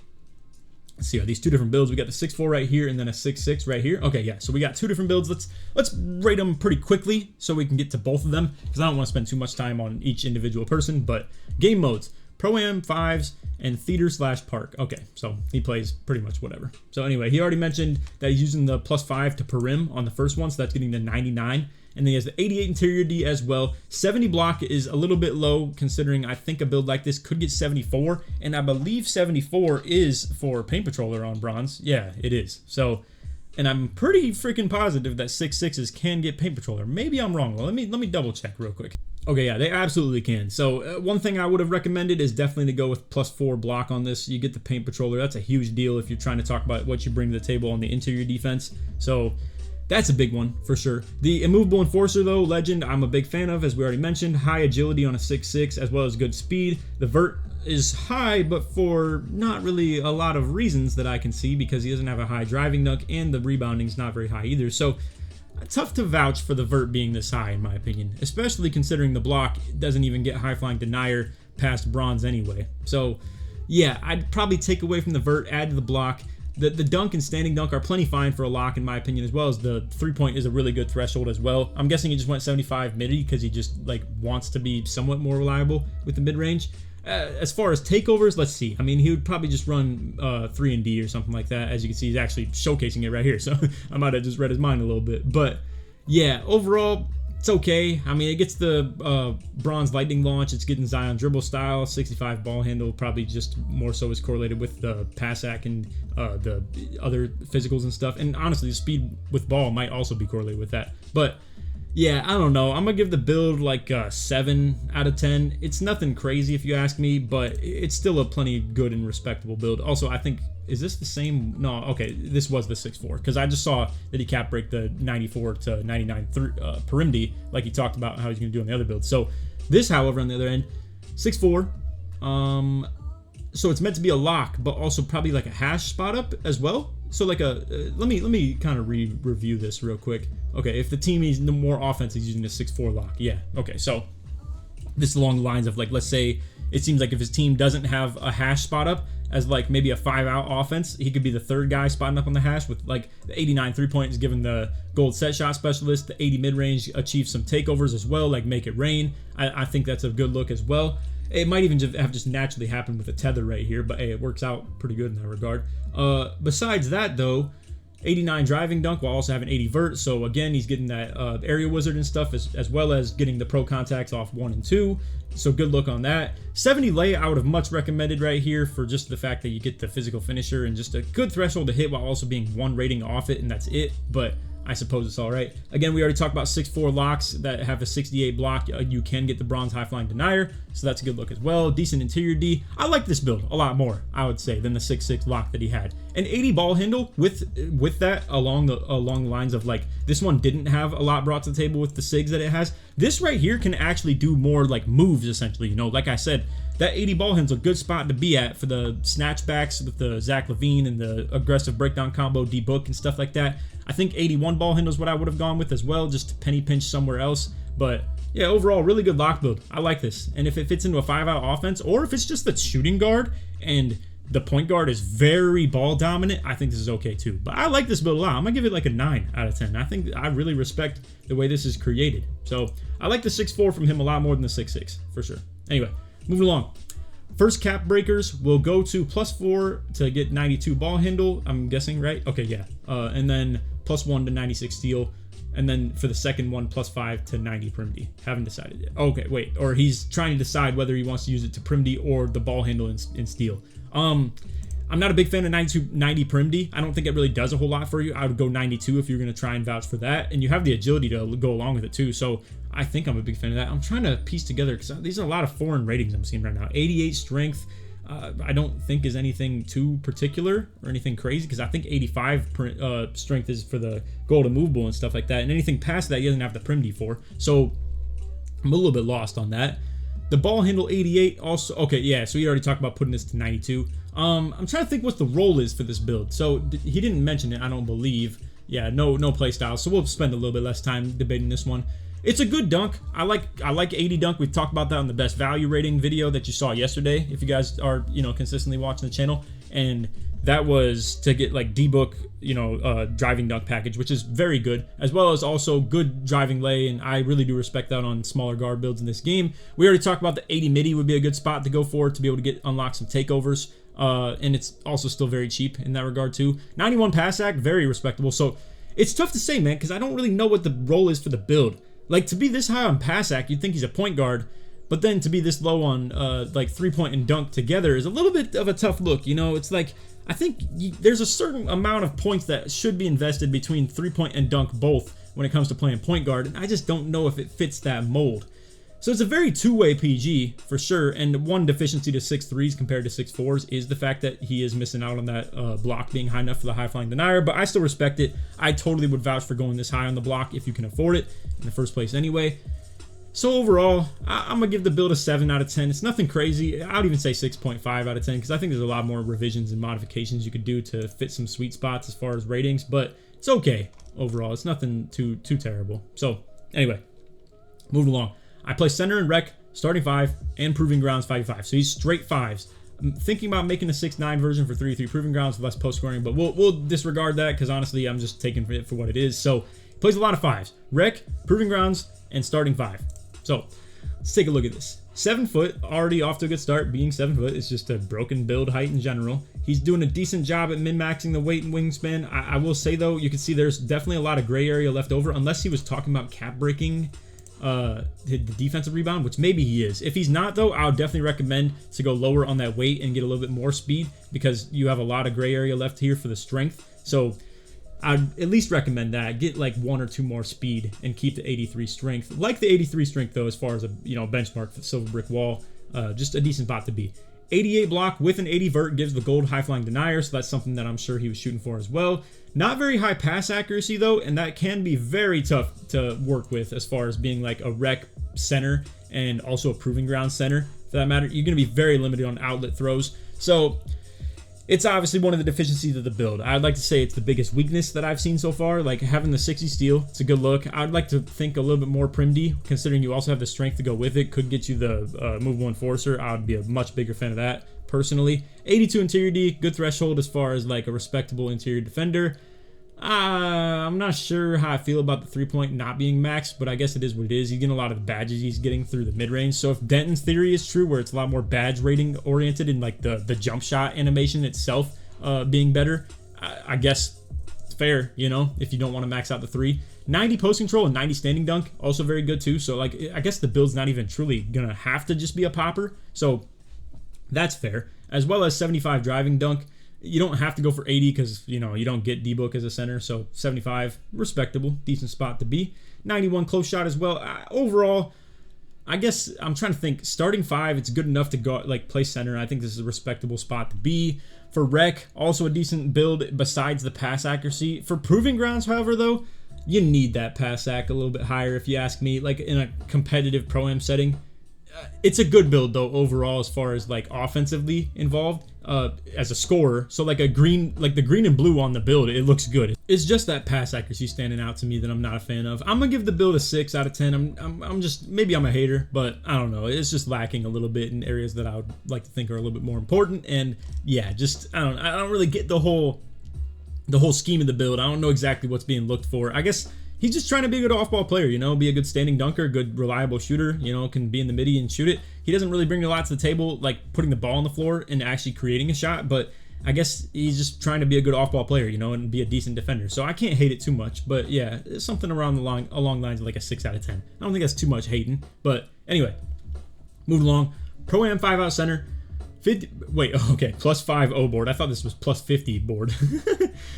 A: let's see, are these 2 different builds? We got the 6'4" right here and then a 6'6" right here. Okay, yeah, so we got 2 different builds. Let's rate them pretty quickly so we can get to both of them because I don't want to spend too much time on each individual person. But game modes, Pro-Am 5s and theater/park. Okay, so he plays pretty much whatever. So anyway, he already mentioned that he's using the +5 to perim on the first one, so that's getting to 99. And then he has the 88 interior D as well. 70 block is a little bit low considering I think a build like this could get 74. And I believe 74 is for Paint Patroller on bronze. Yeah, it is. So, and I'm pretty freaking positive that 6'6s can get Paint Patroller. Maybe I'm wrong. Well, let me double check real quick. Okay, yeah, they absolutely can. So one thing I would have recommended is definitely to go with +4 block on this. You get the Paint Patroller. That's a huge deal if you're trying to talk about what you bring to the table on the interior defense. So that's a big one for sure. The Immovable Enforcer though, legend, I'm a big fan of, as we already mentioned. High agility on a 6'6", as well as good speed. The vert is high, but for not really a lot of reasons that I can see, because he doesn't have a high driving dunk and the rebounding's not very high either. So tough to vouch for the vert being this high in my opinion, especially considering the block doesn't even get high flying denier past bronze anyway. So yeah, I'd probably take away from the vert, add to the block. The dunk and standing dunk are plenty fine for a lock in my opinion, as well as the 3-point is a really good threshold as well. I'm guessing he just went 75 midi because he just like wants to be somewhat more reliable with the mid-range. As far as takeovers, let's see. I mean, he would probably just run 3-and-D or something like that. As you can see, he's actually showcasing it right here, so I might have just read his mind a little bit. But yeah, overall, it's okay. I mean, it gets the bronze lightning launch. It's getting Zion dribble style, 65 ball handle, probably just more so is correlated with the pass act and the other physicals and stuff. And honestly, the speed with ball might also be correlated with that. But yeah, I don't know. I'm going to give the build like a 7 out of 10. It's nothing crazy if you ask me, but it's still a plenty good and respectable build. Also, I think, is this the same? No, okay, this was the 6'4", because I just saw that he cap break the 94 to 99 perim D, like he talked about how he's going to do on the other build. So this, however, on the other end, 6'4", so it's meant to be a lock, but also probably like a hash spot up as well. So like a, let me kind of review this real quick. Okay, if the team needs more offense, he's using a 6'4" lock. Yeah, okay, so this is along the lines of like, let's say it seems like if his team doesn't have a hash spot up as like maybe a 5-out offense, he could be the third guy spotting up on the hash with like the 89 3-point is given the gold set shot specialist, the 80 mid-range achieves some takeovers as well, like make it rain. I think that's a good look as well. It might even have just naturally happened with a tether right here, but hey, it works out pretty good in that regard. Besides that though, 89 driving dunk while also having 80 vert. So again, he's getting that area wizard and stuff as well as getting the pro contacts off 1 and 2. So good look on that. 70 lay I would have much recommended right here for just the fact that you get the physical finisher and just a good threshold to hit while also being 1 rating off it, and that's it. But I suppose it's all right. Again, we already talked about 6'4" locks that have a 68 block. You can get the bronze high flying denier, so that's a good look as well. Decent interior D. I like this build a lot more, I would say, than the 6'6" lock that he had. An 80 ball handle with that along the lines of like this one didn't have a lot brought to the table with the SIGs that it has. This right here can actually do more like moves essentially. You know, like I said, that 80 ball handle's a good spot to be at for the snatchbacks with the Zach LaVine and the aggressive breakdown combo, D-book and stuff like that. I think 81 ball handle is what I would have gone with as well, just to penny pinch somewhere else. But yeah, overall, really good lock build. I like this. And if it fits into a 5-out offense, or if it's just the shooting guard and the point guard is very ball dominant, I think this is okay too. But I like this build a lot. I'm going to give it like a 9 out of 10. I think I really respect the way this is created. So I like the 6'4 from him a lot more than the 6'6 for sure. Anyway, moving along. First cap breakers will go to +4 to get 92 ball handle. I'm guessing, right? Okay, yeah. And then +1 to 96 steal. And then for the second one, +5 to 90 primity. Haven't decided yet. Okay, wait. Or he's trying to decide whether he wants to use it to primity or the ball handle in steal. I'm not a big fan of 90 primity. I don't think it really does a whole lot for you. I would go 92 if you're going to try and vouch for that. And you have the agility to go along with it too. So I think I'm a big fan of that. I'm trying to piece together, because these are a lot of foreign ratings I'm seeing right now. 88 strength. I don't think is anything too particular or anything crazy, because I think 85 strength is for the gold immovable and stuff like that. And anything past that, he doesn't have the primity for. So I'm a little bit lost on that. The ball handle 88 also. Okay, yeah, so he already talked about putting this to 92. I'm trying to think what the role is for this build. So he didn't mention it, I don't believe. Yeah, no play style. So we'll spend a little bit less time debating this one. It's a good dunk. I like 80 dunk. We've talked about that on the best value rating video that you saw yesterday, if you guys are, consistently watching the channel. And that was to get like D-book, driving dunk package, which is very good, as well as also good driving lay. And I really do respect that on smaller guard builds in this game. We already talked about the 80 midi would be a good spot to go for to be able to unlock some takeovers. And it's also still very cheap in that regard too. 91 pass act, very respectable. So it's tough to say, man, because I don't really know what the role is for the build. Like, to be this high on pass act, you'd think he's a point guard, but then to be this low on like 3-point and dunk together is a little bit of a tough look. It's like, I think there's a certain amount of points that should be invested between 3-point and dunk both when it comes to playing point guard, and I just don't know if it fits that mold. So it's a very two-way PG for sure, and one deficiency to 6'3s compared to 6'4s is the fact that he is missing out on that block being high enough for the high-flying denier, but I still respect it. I totally would vouch for going this high on the block if you can afford it in the first place anyway. So overall, I'm going to give the build a 7 out of 10. It's nothing crazy. I would even say 6.5 out of 10, because I think there's a lot more revisions and modifications you could do to fit some sweet spots as far as ratings, but it's okay overall. It's nothing too terrible. So anyway, moving along. I play center and rec, starting 5, and proving grounds 5v5. So he's straight 5s. I'm thinking about making a 6'9 version for 3v3 proving grounds with less post scoring, but we'll disregard that, because honestly, I'm just taking it for what it is. So he plays a lot of 5s. Rec, proving grounds, and starting 5. So let's take a look at this. 7 foot, already off to a good start. Being 7 foot is just a broken build height in general. He's doing a decent job at min-maxing the weight and wingspan. I will say though, you can see there's definitely a lot of gray area left over, unless he was talking about cap breaking the defensive rebound, which maybe he is. If he's not though, I would definitely recommend to go lower on that weight and get a little bit more speed, because you have a lot of gray area left here for the strength. So I'd at least recommend that. Get like 1 or 2 more speed and keep the 83 strength. Like the 83 strength though, as far as a benchmark for the silver brick wall, just a decent bot to be. 88 block with an 80 vert gives the gold high flying denier, so that's something that I'm sure he was shooting for as well. Not very high pass accuracy though, and that can be very tough to work with as far as being like a rec center and also a proving ground center for that matter. You're going to be very limited on outlet throws. So it's obviously one of the deficiencies of the build. I'd like to say it's the biggest weakness that I've seen so far. Like having the 60 steal, it's a good look. I'd like to think a little bit more primdy, considering you also have the strength to go with it. Could get you the movable enforcer. I would be a much bigger fan of that personally. 82 interior D, good threshold as far as like a respectable interior defender. I'm not sure how I feel about the 3-point not being maxed, but I guess it is what it is. He's getting a lot of the badges he's getting through the mid-range. So if Denton's theory is true, where it's a lot more badge rating oriented and like the jump shot animation itself being better, I guess it's fair, if you don't want to max out the 3. 90 post control and 90 standing dunk, also very good too. So like, I guess the build's not even truly gonna have to just be a popper. So that's fair. As well as 75 driving dunk. You don't have to go for 80 because, you don't get D-book as a center. So 75, respectable, decent spot to be. 91 close shot as well. Overall, I guess I'm trying to think. Starting 5, it's good enough to go like play center. I think this is a respectable spot to be. For rec, also a decent build besides the pass accuracy. For proving grounds, however, though, you need that pass ac a little bit higher if you ask me. Like in a competitive pro-am setting, it's a good build though overall as far as like offensively involved as a scorer. So like the green and blue on the build, it looks good. It's just that pass accuracy standing out to me that I'm not a fan of. I'm gonna give the build a 6 out of 10. I'm just, maybe I'm a hater, but I don't know. It's just lacking a little bit in areas that I would like to think are a little bit more important. And yeah, just I don't really get the whole scheme of the build. I don't know exactly what's being looked for. I guess he's just trying to be a good off-ball player, you know, be a good standing dunker, good reliable shooter, you know, can be in the midi and shoot it. He doesn't really bring a lot to the table, like putting the ball on the floor and actually creating a shot, but I guess he's just trying to be a good off-ball player, you know, and be a decent defender. So I can't hate it too much, but yeah, it's something along lines of like a 6 out of 10. I don't think that's too much hating, but anyway, moving along. Pro-Am 5-out center. 50, wait, okay, +5 O board. I thought this was +50 board.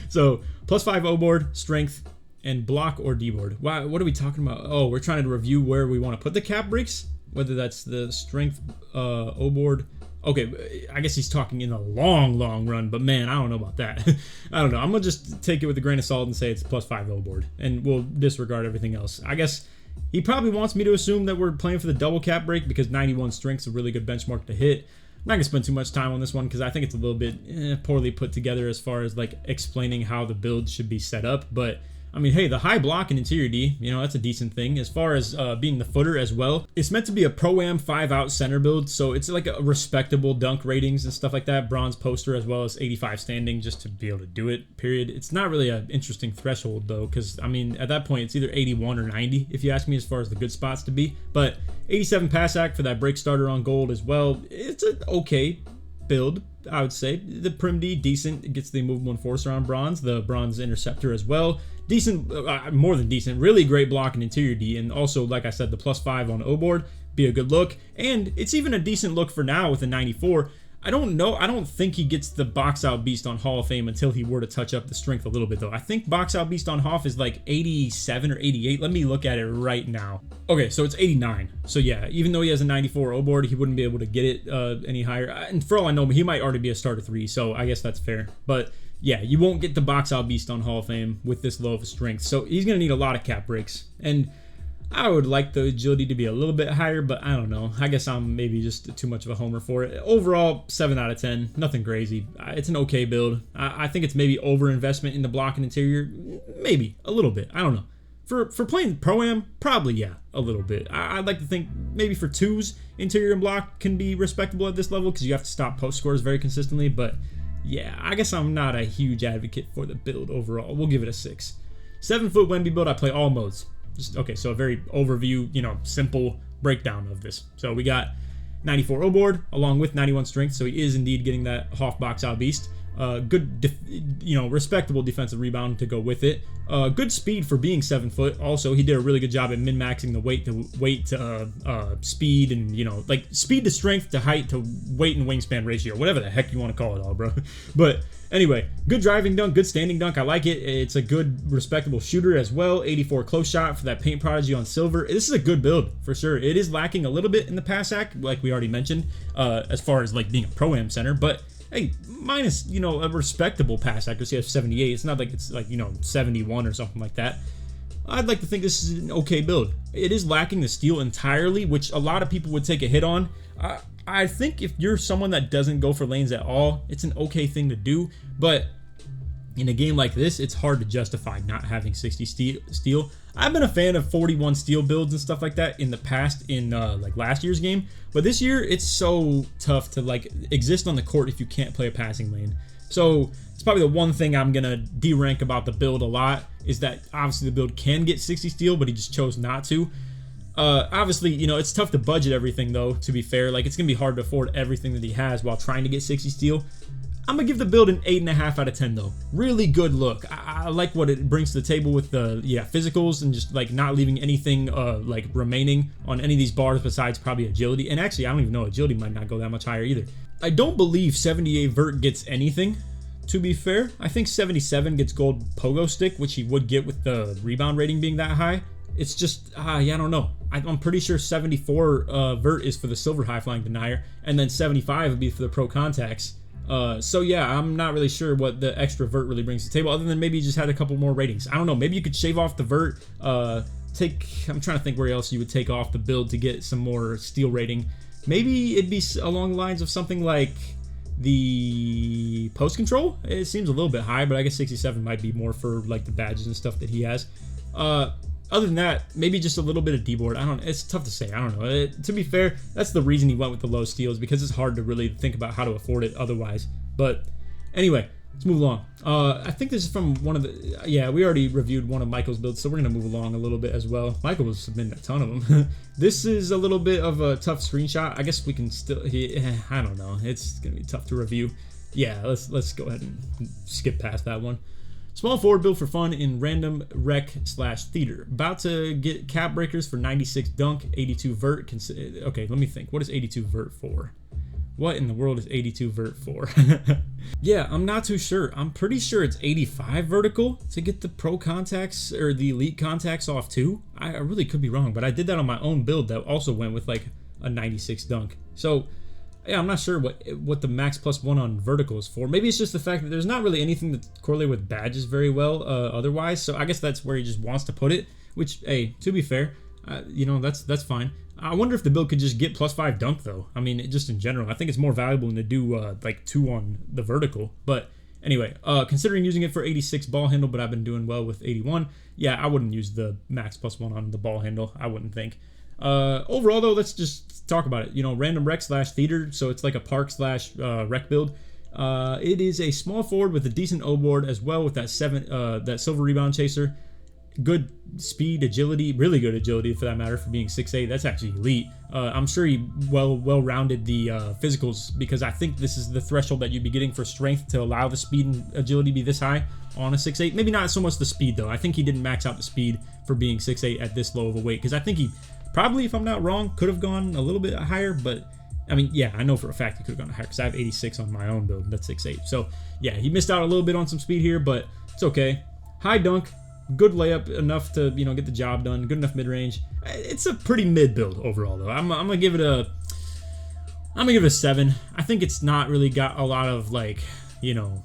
A: So +5 O board, strength, and block or D board. Wow, what are we talking about? Oh, we're trying to review where we want to put the cap breaks, whether that's the strength O board. Okay, I guess he's talking in the long run, but man, I don't know about that. I don't know. I'm gonna just take it with a grain of salt and say it's +5 O board, and we'll disregard everything else. I guess he probably wants me to assume that we're playing for the double cap break because 91 strength's a really good benchmark to hit. I'm not gonna spend too much time on this one because I think it's a little bit poorly put together as far as like explaining how the build should be set up, but I mean, hey, the high block and interior D, you know, that's a decent thing. As far as being the footer as well, it's meant to be a Pro-Am 5-out center build, so it's like a respectable dunk ratings and stuff like that. Bronze poster as well as 85 standing just to be able to do it, period. It's not really an interesting threshold, though, because, I mean, at that point, it's either 81 or 90, if you ask me, as far as the good spots to be. But 87 pass act for that break starter on gold as well. It's an okay build, I would say. The Prim D, decent. It gets the immovable enforcer on bronze. The bronze interceptor as well. Decent, more than decent. Really great block and interior D. And also, like I said, the +5 on O board. Be a good look. And it's even a decent look for now with the 94. I don't know. I don't think he gets the box out beast on Hall of Fame until he were to touch up the strength a little bit, though. I think box out beast on Hoff is like 87 or 88. Let me look at it right now. Okay, so it's 89. So yeah, even though he has a 94 O board, he wouldn't be able to get it any higher. And for all I know, he might already be a starter 3, so I guess that's fair. But yeah, you won't get the box out beast on Hall of Fame with this low of a strength. So he's going to need a lot of cap breaks. And I would like the agility to be a little bit higher, but I don't know. I guess I'm maybe just too much of a homer for it. Overall, 7 out of 10. Nothing crazy. It's an okay build. I think it's maybe over-investment in the block and interior. Maybe. A little bit. I don't know. For playing Pro-Am, probably, yeah, a little bit. I'd like to think maybe for 2s, interior and block can be respectable at this level because you have to stop post scores very consistently, but yeah, I guess I'm not a huge advocate for the build overall. We'll give it a 6. 7-foot Wemby build, I play all modes. Okay, so a very overview, you know, simple breakdown of this. So we got 94 O board along with 91 strength, so he is indeed getting that Hoff box out beast. Good, respectable defensive rebound to go with it. Good speed for being 7 foot. Also, he did a really good job at min-maxing the weight to speed and, you know, like speed to strength to height to weight and wingspan ratio, whatever the heck you want to call it all, bro. But anyway, good driving dunk, good standing dunk. I like it. It's a good, respectable shooter as well. 84 close shot for that paint prodigy on silver. This is a good build for sure. It is lacking a little bit in the pass act, like we already mentioned, as far as like being a Pro-Am center, but hey, minus, you know, a respectable pass accuracy of 78. It's not like it's like, you know, 71 or something like that. I'd like to think this is an okay build. It is lacking the steal entirely, which a lot of people would take a hit on. I think if you're someone that doesn't go for lanes at all, it's an okay thing to do. But in a game like this, it's hard to justify not having 60 steal. I've been a fan of 41 steal builds and stuff like that in the past in like last year's game, but this year it's so tough to like exist on the court if you can't play a passing lane. So it's probably the one thing I'm gonna de-rank about the build a lot is that obviously the build can get 60 steal, but he just chose not to. Obviously, you know, it's tough to budget everything though, to be fair. Like it's gonna be hard to afford everything that he has while trying to get 60 steal. I'm gonna give the build an 8.5 out of 10 though. Really good look. I like what it brings to the table with the physicals and just like not leaving anything like remaining on any of these bars besides probably agility. And actually, I don't even know, agility might not go that much higher either. I don't believe 78 vert gets anything, to be fair. I think 77 gets gold pogo stick, which he would get with the rebound rating being that high. It's just, yeah, I don't know. I'm pretty sure 74 vert is for the silver high flying denier, and then 75 would be for the pro contacts. So yeah, I'm not really sure what the extra vert really brings to the table, other than maybe you just had a couple more ratings. I don't know. Maybe you could shave off the vert. I'm trying to think where else you would take off the build to get some more steel rating. Maybe it'd be along the lines of something like the post control. It seems a little bit high, but I guess 67 might be more for like the badges and stuff that he has. Other than that, maybe just a little bit of D-board. It's tough to say. I don't know. To be fair, that's the reason he went with the low steels, because it's hard to really think about how to afford it otherwise. But anyway, let's move along. I think this is from one of the... Yeah, we already reviewed one of Michael's builds, so we're going to move along a little bit as well. Michael was submitting a ton of them. This is a little bit of a tough screenshot. I guess we can still... I don't know. It's going to be tough to review. Yeah, let's go ahead and skip past that one. Small forward build for fun in random rec/theater. About to get cap breakers for 96 dunk, 82 vert. Okay, let me think. What is 82 vert for? What in the world is 82 vert for? Yeah, I'm not too sure. I'm pretty sure it's 85 vertical to get the pro contacts or the elite contacts off too. I really could be wrong, but I did that on my own build that also went with like a 96 dunk. So yeah, I'm not sure what the max +1 on vertical is for. Maybe it's just the fact that there's not really anything that correlates with badges very well otherwise. So I guess that's where he just wants to put it. Which, hey, to be fair, you know, that's fine. I wonder if the build could just get +5 dunk though. I mean, just in general, I think it's more valuable than to do like 2 on the vertical. But anyway, considering using it for 86 ball handle, but I've been doing well with 81. Yeah, I wouldn't use the max +1 on the ball handle. I wouldn't think. Overall though, let's just talk about it. You know, random rec/theater, so it's like a park/rec build. It is a small forward with a decent O board as well, with that that silver rebound chaser. Good speed, agility, really good agility for that matter, for being 6'8". That's actually elite. I'm sure he well-rounded the physicals, because I think this is the threshold that you'd be getting for strength to allow the speed and agility to be this high on a 6'8". Maybe not so much the speed though. I think he didn't max out the speed for being 6'8" at this low of a weight, because I think he probably, if I'm not wrong, could have gone a little bit higher, but I mean, yeah, I know for a fact he could have gone higher because I have 86 on my own build. That's 6'8". So yeah, he missed out a little bit on some speed here, but it's okay. High dunk, good layup, enough to, you know, get the job done. Good enough mid range. It's a pretty mid build overall though. I'm gonna give it a 7. I think it's not really got a lot of, like, you know,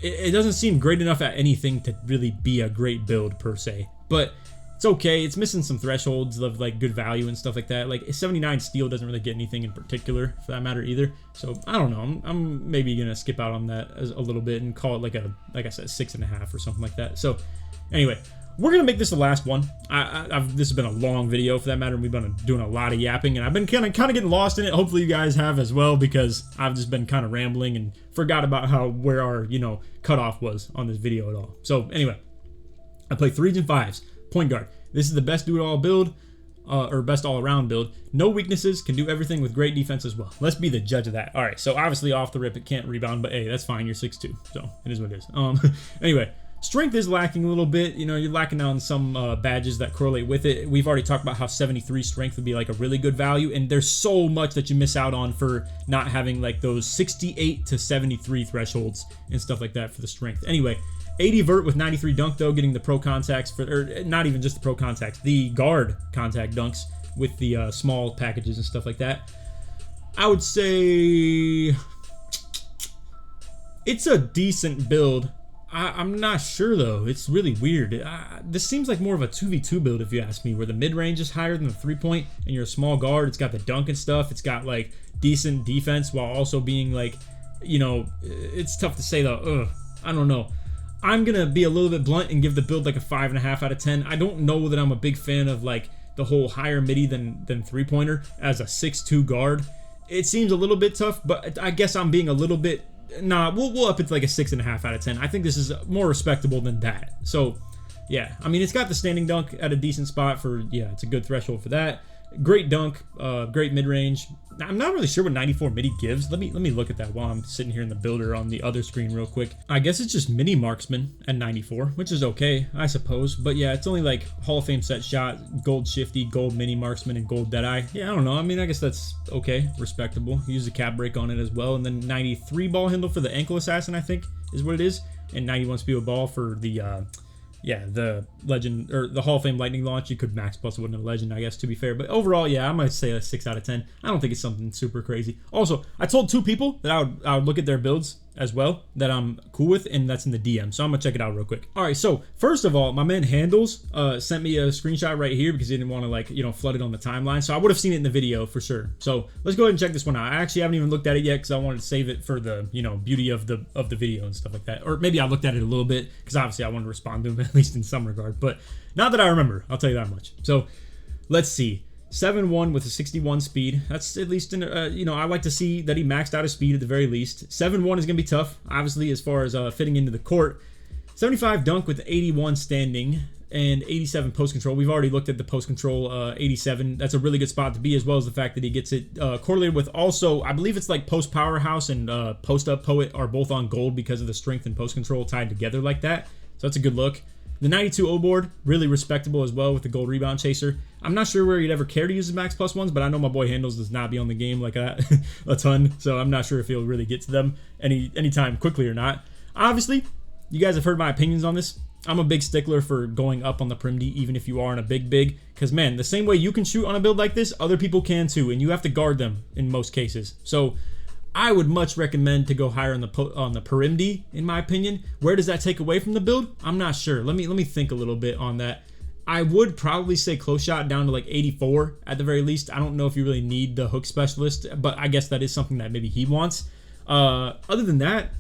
A: it doesn't seem great enough at anything to really be a great build per se, but it's okay. It's missing some thresholds of like good value and stuff like that. Like 79 steel doesn't really get anything in particular for that matter either. So I don't know. I'm maybe gonna skip out on that a little bit and call it like I said, 6.5 or something like that. So anyway, we're gonna make this the last one. This has been a long video for that matter. We've been doing a lot of yapping, and I've been kind of getting lost in it. Hopefully you guys have as well, because I've just been kind of rambling and forgot about where our, you know, cutoff was on this video at all. So anyway, I play 3s and 5s. Point guard. This is the best do-it-all build, or best all-around build. No weaknesses, can do everything with great defense as well. Let's be the judge of that. All right, so obviously off the rip, it can't rebound, but hey, that's fine. You're 6'2", so it is what it is. Anyway, strength is lacking a little bit. You know, you're lacking on some badges that correlate with it. We've already talked about how 73 strength would be like a really good value, and there's so much that you miss out on for not having like those 68 to 73 thresholds and stuff like that for the strength. Anyway, 80 vert with 93 dunk though, getting the pro contacts or not even just the pro contacts, the guard contact dunks with the small packages and stuff like that. I would say it's a decent build. I'm not sure though. It's really weird. This seems like more of a 2v2 build if you ask me, where the mid-range is higher than the 3-point and you're a small guard. It's got the dunk and stuff. It's got like decent defense while also being like, you know, it's tough to say though. I don't know. I'm gonna be a little bit blunt and give the build like a 5.5 out of 10. I don't know that I'm a big fan of like the whole higher midi than 3-pointer as a 6'2 guard. It seems a little bit tough, but I guess I'm being a little bit... Nah, we'll up it to like a 6.5 out of 10. I think this is more respectable than that. So yeah, I mean, it's got the standing dunk at a decent spot for, yeah, it's a good threshold for that. Great dunk, great mid-range. I'm not really sure what 94 midi gives. Let me look at that while I'm sitting here in the builder on the other screen real quick. I guess it's just mini marksman at 94, which is okay, I suppose. But yeah, it's only like Hall of Fame set shot, gold shifty, gold mini marksman, and gold deadeye. Yeah, I don't know. I mean, I guess that's okay, respectable. Use a cap break on it as well, and then 93 ball handle for the ankle assassin, I think, is what it is, and 91 speed with ball for the yeah, the legend or the Hall of Fame lightning launch. You could max plus it wasn't a legend, I guess, to be fair. But overall, yeah, I might say a 6 out of 10. I don't think it's something super crazy. Also, I told 2 people that I would look at their builds as well that I'm cool with, and that's in the DM. So I'm gonna check it out real quick. All right, so first of all, my man Handles sent me a screenshot right here because he didn't want to like, you know, flood it on the timeline. So I would have seen it in the video for sure. So let's go ahead and check this one out. I actually haven't even looked at it yet because I wanted to save it for the, you know, beauty of the video and stuff like that. Or maybe I looked at it a little bit because obviously I wanted to respond to him at least in some regard. But not that I remember, I'll tell you that much. So let's see. 7-1 with a 61 speed. That's at least, you know, I like to see that he maxed out his speed at the very least. 7-1 is going to be tough, obviously, as far as fitting into the court. 75 dunk with 81 standing and 87 post control. We've already looked at the post control 87. That's a really good spot to be, as well as the fact that he gets it correlated with also, I believe it's like post powerhouse and post up poet are both on gold because of the strength and post control tied together like that. So that's a good look. The 92 O board, really respectable as well with the gold rebound chaser. I'm not sure where you'd ever care to use the max plus ones, but I know my boy Handles does not be on the game like that a ton, so I'm not sure if he'll really get to them anytime quickly or not. Obviously, you guys have heard my opinions on this. I'm a big stickler for going up on the Prim D, even if you are on a big, because man, the same way you can shoot on a build like this, other people can too, and you have to guard them in most cases. So I would much recommend to go higher on the Prim D, in my opinion. Where does that take away from the build? I'm not sure. Let me think a little bit on that. I would probably say close shot down to like 84 at the very least. I don't know if you really need the hook specialist, but I guess that is something that maybe he wants. Other than that,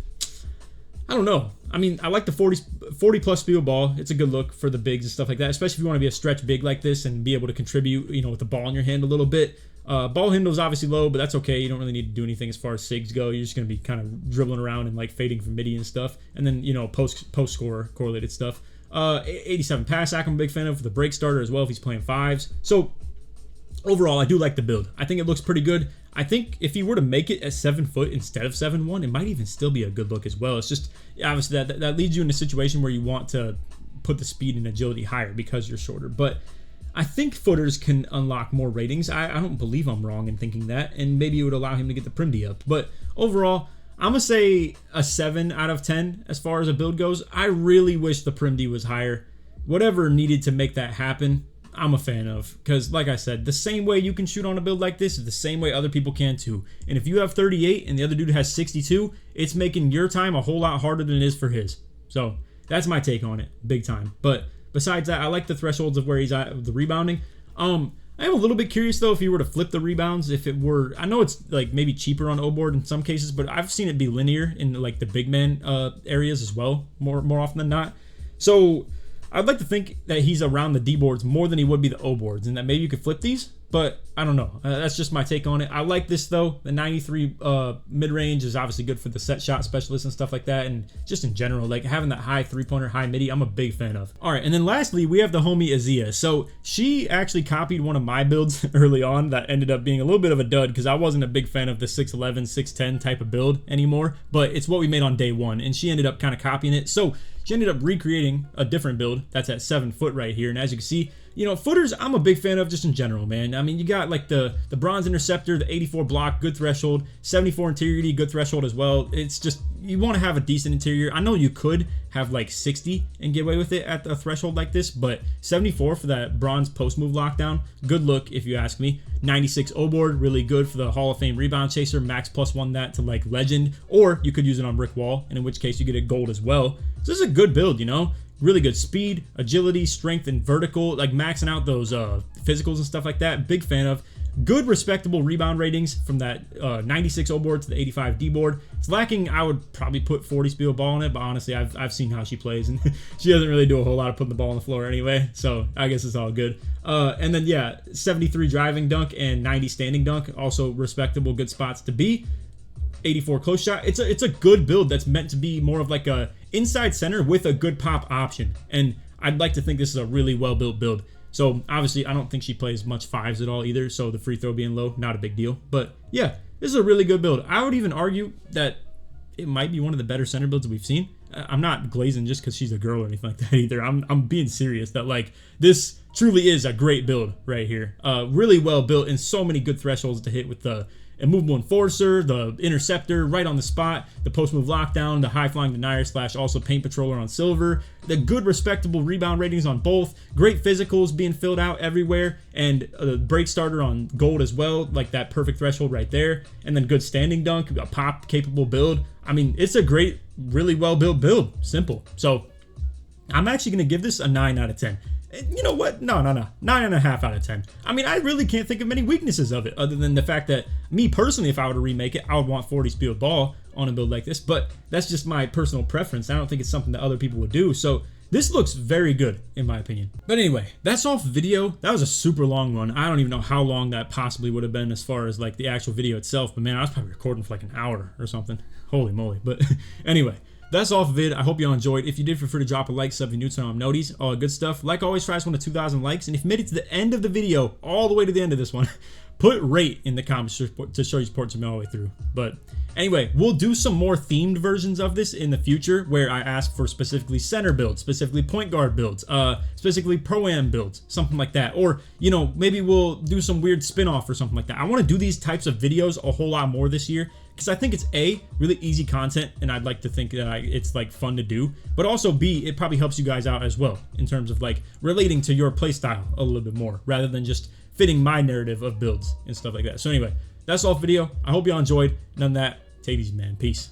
A: I don't know. I mean, I like the 40 plus field ball. It's a good look for the bigs and stuff like that, especially if you want to be a stretch big like this and be able to contribute, you know, with the ball in your hand a little bit. Ball handle is obviously low, but that's okay. You don't really need to do anything as far as SIGs go. You're just going to be kind of dribbling around and like fading from midi and stuff. And then, you know, post score correlated stuff. 87 pass act I'm a big fan of for the break starter as well if he's playing fives. So overall, I do like the build. I think it looks pretty good. I think if he were to make it at 7 foot instead of 7'1", it might even still be a good look as well. It's just obviously that leads you in a situation where you want to put the speed and agility higher because you're shorter. But I think footers can unlock more ratings. I don't believe I'm wrong in thinking that, and maybe it would allow him to get the Prim D up. But overall, I'm going to say a 7 out of 10 as far as a build goes. I really wish the Prim D was higher. Whatever needed to make that happen, I'm a fan of. Because, like I said, the same way you can shoot on a build like this is the same way other people can too. And if you have 38 and the other dude has 62, it's making your time a whole lot harder than it is for his. So, that's my take on it. Big time. But besides that, I like the thresholds of where he's at with the rebounding. I am a little bit curious though if he were to flip the rebounds. If it were, I know it's like maybe cheaper on O board in some cases, but I've seen it be linear in like the big man areas as well, more often than not. So I'd like to think that he's around the D boards more than he would be the O boards, and that maybe you could flip these. But I don't know. That's just my take on it. I like this though. The 93 mid-range is obviously good for the set shot specialists and stuff like that, and just in general, like having that high three-pointer, high midi, I'm a big fan of. All right, and then lastly, we have the homie Azia. So she actually copied one of my builds early on that ended up being a little bit of a dud because I wasn't a big fan of the 6'11", 6'10" type of build anymore, but it's what we made on day one, and she ended up kind of copying it. So she ended up recreating a different build that's at 7 foot right here, and as you can see, you know, footers I'm a big fan of just in general, man. I mean, you got like the bronze interceptor, the 84 block, good threshold, 74 interiority, good threshold as well. It's just, you want to have a decent interior. I know you could have like 60 and get away with it at a threshold like this, but 74 for that bronze post move lockdown, good look if you ask me. 96 O board, really good for the Hall of Fame rebound chaser, max +1 that to like legend, or you could use it on brick wall, and in which case you get a gold as well. So this is a good build, you know. Really good speed, agility, strength, and vertical, like maxing out those physicals and stuff like that. Big fan of. Good, respectable rebound ratings from that 96 O board to the 85 D board. It's lacking, I would probably put 40 speed of ball on it, but honestly, I've seen how she plays, and she doesn't really do a whole lot of putting the ball on the floor anyway, so I guess it's all good. And then, yeah, 73 driving dunk and 90 standing dunk, also respectable, good spots to be. 84 close shot. It's a good build that's meant to be more of like a inside center with a good pop option, and I'd like to think this is a really well built build. So obviously I don't think she plays much fives at all either, so the free throw being low, not a big deal. But yeah, this is a really good build. I would even argue that it might be one of the better center builds that we've seen. I'm not glazing just because she's a girl or anything like that either. I'm being serious that like this truly is a great build right here. Really well built and so many good thresholds to hit with the immovable enforcer, the interceptor right on the spot, the post move lockdown, the high flying denier / also paint patroller on silver, the good respectable rebound ratings on both, great physicals being filled out everywhere, and the break starter on gold as well, like that perfect threshold right there, and then good standing dunk, a pop capable build. I mean, it's a great, really well built build. Simple. So I'm actually going to give this a 9 out of 10. You know what? No. 9.5 out of 10. I mean, I really can't think of many weaknesses of it other than the fact that me personally, if I were to remake it, I would want 40 speed of ball on a build like this, but that's just my personal preference. I don't think it's something that other people would do. So this looks very good in my opinion. But anyway, that's all for video. That was a super long one. I don't even know how long that possibly would have been as far as like the actual video itself, but man, I was probably recording for like an hour or something. Holy moly. But anyway, that's all for vid. I hope y'all enjoyed. If you did, feel free to drop a like, sub if you're new to them noties, all good stuff. Like always, try us one to 2,000 likes. And if you made it to the end of the video, all the way to the end of this one, put rate in the comments to show your support to me all the way through. But anyway, we'll do some more themed versions of this in the future where I ask for specifically center builds, specifically point guard builds, specifically pro-am builds, something like that. Or, you know, maybe we'll do some weird spin-off or something like that. I want to do these types of videos a whole lot more this year because I think it's A, really easy content, and I'd like to think that it's like fun to do, but also B, it probably helps you guys out as well in terms of like relating to your playstyle a little bit more rather than just fitting my narrative of builds and stuff like that. So anyway, that's all for video. I hope y'all enjoyed. None of that. Take it easy, man. Peace.